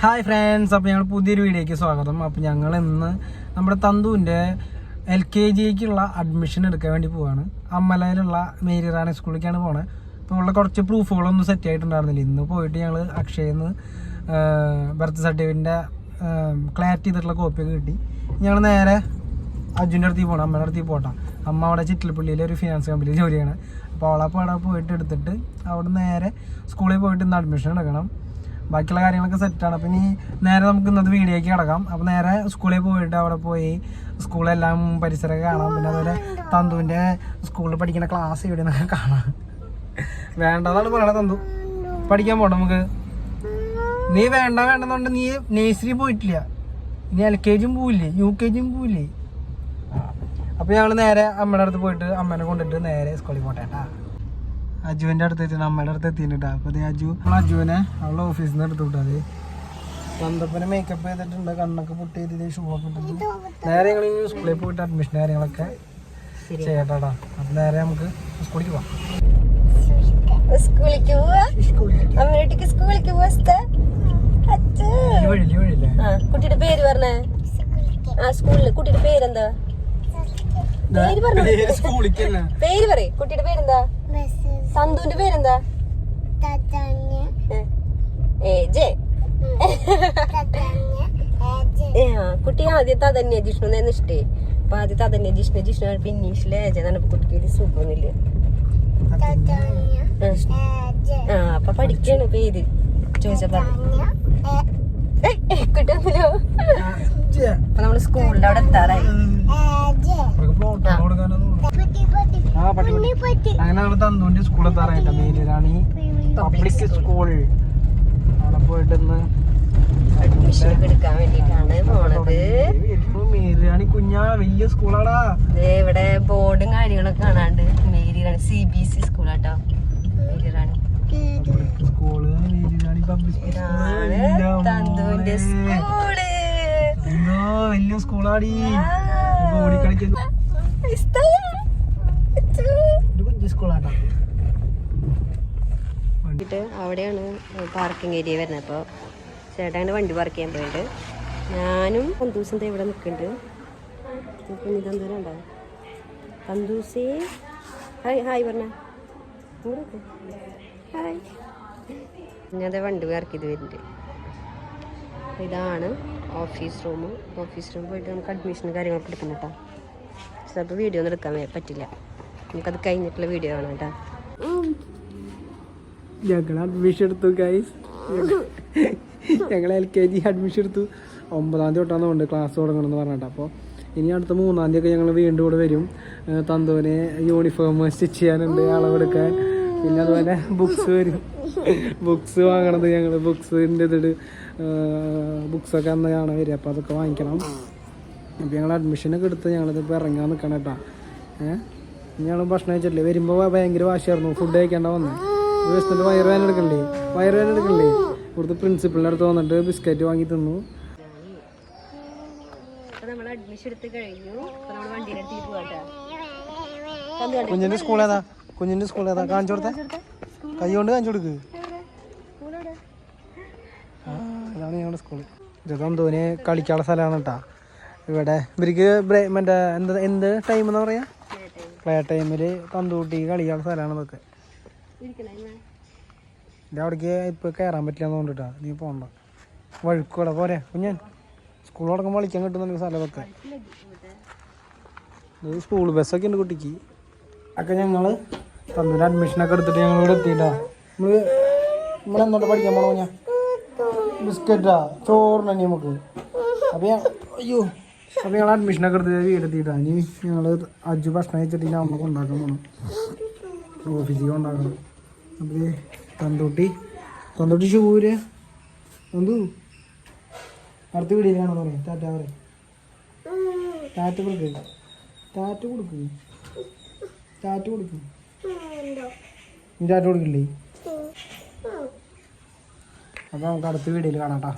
Hi friends, അപ്പോൾ ഞങ്ങൾ പുതിയൊരു വീഡിയോയ്ക്ക് സ്വാഗതം. അപ്പോൾ ഞങ്ങൾ ഇന്ന് നമ്മുടെ തന്തുവിൻ്റെ LKGക്കുള്ള അഡ്മിഷൻ എടുക്കാൻ വേണ്ടി പോവാണ്. അമ്മലയിലുള്ള മേരി റാണി സ്കൂളിലേക്കാണ് പോണത്. അപ്പോൾ ഉള്ള കുറച്ച് പ്രൂഫുകളൊന്നും സെറ്റ് ആയിട്ടുണ്ടായിരുന്നില്ല. ഇന്ന് പോയിട്ട് ഞങ്ങൾ അക്ഷയയിൽ നിന്ന് ബർത്ത് സർട്ടിഫിക്കറ്റിൻ്റെ ക്ലാരിറ്റി ചെയ്തിട്ടുള്ള കോപ്പിയൊക്കെ കിട്ടി. ഞങ്ങൾ നേരെ അജുവിൻ്റെ അടുത്തേക്ക് പോകണം, അമ്മയുടെ അടുത്തേക്ക് പോകട്ടെ. അമ്മ അവിടെ ചിറ്റിലപ്പള്ളിയിലെ ഒരു ഫിനാൻസ് കമ്പനിയിൽ ജോലിയാണ്. അപ്പോൾ അവളപ്പോൾ അവിടെ പോയിട്ട് എടുത്തിട്ട് അവിടെ നേരെ സ്കൂളിൽ പോയിട്ട് ഇന്ന് അഡ്മിഷൻ എടുക്കണം. ബാക്കിയുള്ള കാര്യങ്ങളൊക്കെ സെറ്റാണ്. അപ്പം ഇനി നേരെ നമുക്ക് ഇന്നത്തെ വീഡിയോയ്ക്ക് കിടക്കാം. അപ്പോൾ നേരെ സ്കൂളിൽ പോയിട്ട് അവിടെ പോയി സ്കൂളെല്ലാം പരിസരമൊക്കെ കാണാം. പിന്നെ അതുപോലെ തന്തുവിൻ്റെ സ്കൂളിൽ പഠിക്കുന്ന ക്ലാസ് എവിടെ നിന്നൊക്കെ കാണാം. വേണ്ടതാണ് പറയണത്. തന്തു പഠിക്കാൻ പോകണം നമുക്ക്. നീ വേണ്ടെന്നുണ്ട് നീ നേഴ്സറി പോയിട്ടില്ല, ഇനി LKGയും പോവില്ലേ, UKGയും പോവില്ലേ. അപ്പോൾ ഞങ്ങൾ നേരെ അമ്മയുടെ അടുത്ത് പോയിട്ട് അമ്മേനെ കൊണ്ടിട്ട് നേരെ സ്കൂളിൽ പോട്ടെ കേട്ടാ. അജുവിൻ്റെ അടുത്ത് എത്തിയിട്ട് അമ്മയുടെ അടുത്ത് എത്തിയിട്ടാ. അപ്പോൾ അജുവിനെ അവളുടെ ഓഫീസിൽ നിന്ന് എടുത്തു വിട്ടത്. സ്വന്തപ്പനെ മേക്കപ്പ് ചെയ്തിട്ടുണ്ട്, കണ്ണൊക്കെ പൊട്ടി ചെയ്തിട്ട് ഷൂ ഒക്കെ ഇട്ടിട്ട് നേരെ ഞങ്ങൾ സ്കൂളിൽ പോയിട്ട് അഡ്മിഷൻ കാര്യങ്ങളൊക്കെ ചെയ്യട്ടാ. അപ്പം നേരെ നമുക്ക് സ്കൂളിലേക്ക് പോവാം. കുട്ടിയുടെ പേര് പറഞ്ഞേ. സ്കൂളില് കുട്ടിയുടെ പേരെന്താ? പേര് പറയേ. കുട്ടിയുടെ പേരെന്താ? സന്തുവിന്റെ പേരെന്താ? കുട്ടി ആദ്യത്തെ അതന്നെ ജിഷ്ണു എന്നായിരുന്നു ഇഷ്ടേ. അപ്പൊ ആദ്യത്തെ അതന്നെ ജിഷ്ണു പിന്നെ ഇംഗ്ലീഷിലെ ഏജ് എന്നാണ്. കുട്ടിക്ക് ഒരു സുഖമൊന്നുമില്ല. അപ്പൊ പഠിക്കാണ് പേര് ചോദിച്ചപ്പോ കിട്ടുമല്ലോ. അപ്പൊ നമ്മള് സ്കൂളിന്റെ അവിടെ എത്താറായി. അങ്ങനെ തന്തുവിന്റെ സ്കൂൾ എത്താറായിട്ടാ. മേരി റാണി പബ്ലിക് സ്കൂൾ അവിടെ പോയിട്ട് അഡ്മിഷൻ എടുക്കാൻ വേണ്ടിട്ടാണ് പോണത്. മേരി റാണി കുഞ്ഞാ വലിയ സ്കൂളാടാ. ഇവിടെ ബോർഡും കാര്യങ്ങളൊക്കെ കാണാണ്ട്. മേരി റാണി CBSE സ്കൂളാട്ടോ. മേരി റാണി സ്കൂള്, മേരി റാണി പബ്ലിക് തന്തുവിന്റെ സ്കൂള്. വലിയ സ്കൂളാടി. ഓടിക്കളിക്കുന്നു സ്കൂളാട്ടാ. അവിടെയാണ് പാർക്കിംഗ് ഏരിയ വരുന്നത്. അപ്പോൾ ചേട്ടാ വണ്ടി പാർക്ക് ചെയ്യാൻ പോയിട്ട് ഞാനും തന്തൂസിൻ്റെ ഇവിടെ നിൽക്കുന്നുണ്ട്. കുഞ്ഞി തന്തൂരം ഉണ്ടാവും. തന്തൂസേ ഹായ് ഹായ് പറഞ്ഞ ഹായ്. ഞാനത് വണ്ടി പാർക്ക് ചെയ്ത് വരുന്നുണ്ട്. ഇതാണ് ഓഫീസ് റൂം. ഓഫീസ് റൂം പോയിട്ട് നമുക്ക് അഡ്മിഷനും കാര്യങ്ങളൊക്കെ എടുക്കണം കേട്ടോ. ചിലപ്പോൾ വീഡിയോ ഒന്നും എടുക്കാൻ പറ്റില്ല. നമുക്കത് കഴിഞ്ഞിട്ടുള്ള വീഡിയോ ആണ് കേട്ടോ. ഞങ്ങൾ അഡ്മിഷൻ എടുത്തു ഗൈസ്. ഞങ്ങൾ LKG അഡ്മിഷൻ എടുത്തു. 9-ാം തീയതി തൊട്ടാണ് ക്ലാസ് തുടങ്ങണമെന്ന് പറഞ്ഞിട്ട്. അപ്പോൾ ഇനി അടുത്ത 3-ാം തീയതി ഒക്കെ ഞങ്ങൾ വീണ്ടും ഇവിടെ വരും. തന്തുവിനെ യൂണിഫോം സ്റ്റിച്ച് ചെയ്യാനുണ്ട്, അളവെടുക്കാൻ. പിന്നെ അതുപോലെ ബുക്സ് വരും. ബുക്സ് വാങ്ങണത് ഞങ്ങൾ ബുക്സിൻ്റെ ബുക്സൊക്കെ അന്ന് കാണാൻ വരും. അപ്പോൾ അതൊക്കെ വാങ്ങിക്കണം. അപ്പോൾ ഞങ്ങൾ അഡ്മിഷനൊക്കെ എടുത്ത് ഞങ്ങളിതിപ്പോൾ ഇറങ്ങാൻ നിൽക്കണം കേട്ടോ. ഞങ്ങൾ ഭക്ഷണം കഴിച്ചിട്ടില്ലേ. വരുമ്പോൾ ഭയങ്കര വാശിയായിരുന്നു. ഫുഡ് കഴിക്കേണ്ട വന്നേ. ദിവസത്തിൻ്റെ വയറുവേദന എടുക്കണ്ടേ. ഇവിടുത്തെ പ്രിൻസിപ്പളിൻ്റെ അടുത്ത് വന്നിട്ട് ബിസ്ക്കറ്റ് വാങ്ങി തിന്നു. കുഞ്ഞിൻ്റെ സ്കൂൾ ഏതാ? കാണിച്ചു കൊടുത്തേ. കൈ കൊണ്ട് കാണിച്ചു കൊടുക്ക്. ഇതാണ് ഞങ്ങളുടെ സ്കൂള്. ഇത് തന്തൂന് കളിക്കാനുള്ള സ്ഥലമാണ് കേട്ടോ. ഇവിടെ ഇവർക്ക് മറ്റേ എന്ത് ടൈം എന്ന് പറയാ, പ്ലേ ടൈമിൽ തന്തൂട്ടി കളിക്കാനുള്ള സ്ഥലമാണ് ഇതൊക്കെ. ഇത് അവിടേക്ക് ഇപ്പോൾ കയറാൻ പറ്റില്ല എന്ന് തോന്നിട്ടാ. നീ പോകണ്ട, വഴുക്കൂടെ പോരെ കുഞ്ഞൻ. സ്കൂൾ തുടങ്ങുമ്പോൾ കളിക്കാൻ കിട്ടുന്ന സ്ഥലം ഇതൊക്കെ. ഇത് സ്കൂൾ ബസ്സൊക്കെ ഉണ്ട് കുട്ടിക്ക്. ഒക്കെ ഞങ്ങൾ തന്തൂര് അഡ്മിഷനൊക്കെ എടുത്തിട്ട് ഞങ്ങൾ ഇവിടെ എത്തിയിട്ടാ. നമ്മളെന്നോട്ട് പഠിക്കാൻ പോണോ? ഞാൻ ബിസ്ക്കറ്റാ ചോറിനെ നമുക്ക്. അപ്പോൾ ഞങ്ങൾ അഡ്മിഷനൊക്കെ എടുത്ത് വീടെത്തിയിട്ടാണ്. ഇനി ഞങ്ങൾ അജു ഭക്ഷണം കഴിച്ചിട്ട് ഇനി അമ്മക്ക് ഉണ്ടാക്കാൻ പോകണം, ഓഫീസിലേക്ക് ഉണ്ടാക്കണം. അപ്പോൾ തന്തൂട്ടി ഷൂര് തന്തു അടുത്ത വീടിലാണോ പറയാം. ടാറ്റ പറയും. ടാറ്റ കൊടുക്കും. ടാറ്റ കൊടുക്കില്ലേ? അപ്പോൾ നമുക്ക് അടുത്ത വീഡിയോയിൽ കാണാം കേട്ടോ.